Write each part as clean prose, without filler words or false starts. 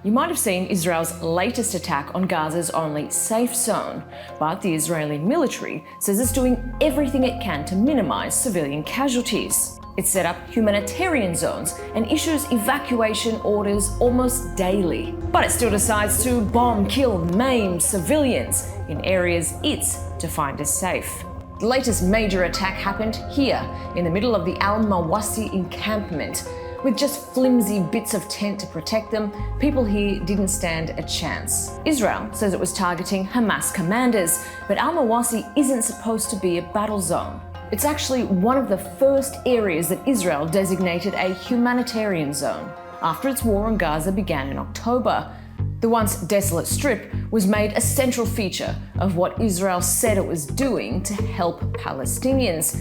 You might have seen Israel's latest attack on Gaza's only safe zone, but the Israeli military says it's doing everything it can to minimize civilian casualties. It set up humanitarian zones and issues evacuation orders almost daily. But it still decides to bomb, kill, maim civilians in areas it's defined as safe. The latest major attack happened here, in the middle of the al-Mawasi encampment. With just flimsy bits of tent to protect them, people here didn't stand a chance. Israel says it was targeting Hamas commanders, but al-Mawasi isn't supposed to be a battle zone. It's actually one of the first areas that Israel designated a humanitarian zone after its war on Gaza began in October. The once desolate strip was made a central feature of what Israel said it was doing to help Palestinians.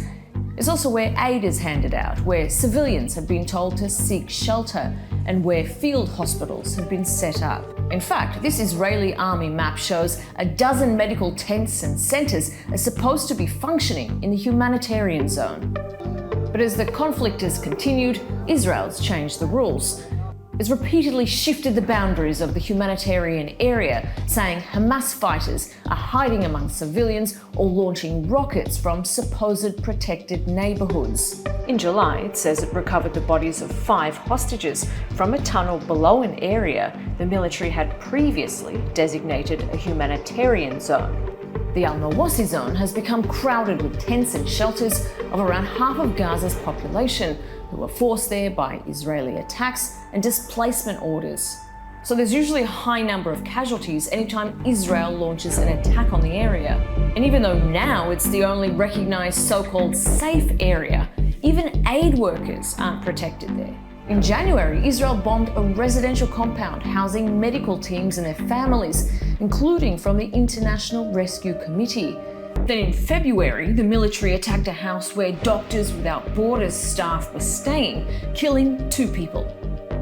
It's also where aid is handed out, where civilians have been told to seek shelter, and where field hospitals have been set up. In fact, this Israeli army map shows a dozen medical tents and centers are supposed to be functioning in the humanitarian zone. But as the conflict has continued, Israel's changed the rules. It's repeatedly shifted the boundaries of the humanitarian area, saying Hamas fighters are hiding among civilians or launching rockets from supposed protected neighborhoods. In July, it says it recovered the bodies of 5 hostages from a tunnel below an area the military had previously designated a humanitarian zone. The al-Mawasi zone has become crowded with tents and shelters of around half of Gaza's population, who were forced there by Israeli attacks and displacement orders. So there's usually a high number of casualties anytime Israel launches an attack on the area. And even though now it's the only recognized so-called safe area, even aid workers aren't protected there. In January, Israel bombed a residential compound housing medical teams and their families, including from the International Rescue Committee. Then in February, the military attacked a house where Doctors Without Borders staff were staying, killing 2 people.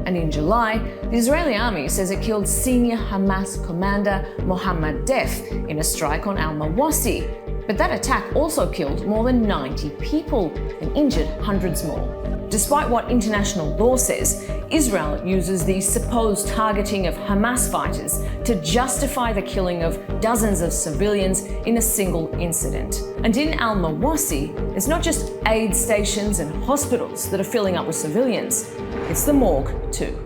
And in July, the Israeli army says it killed senior Hamas commander Mohammed Def in a strike on al-Mawasi. But that attack also killed more than 90 people and injured hundreds more. Despite what international law says, Israel uses the supposed targeting of Hamas fighters to justify the killing of dozens of civilians in a single incident. And in al-Mawasi, it's not just aid stations and hospitals that are filling up with civilians, it's the morgue too.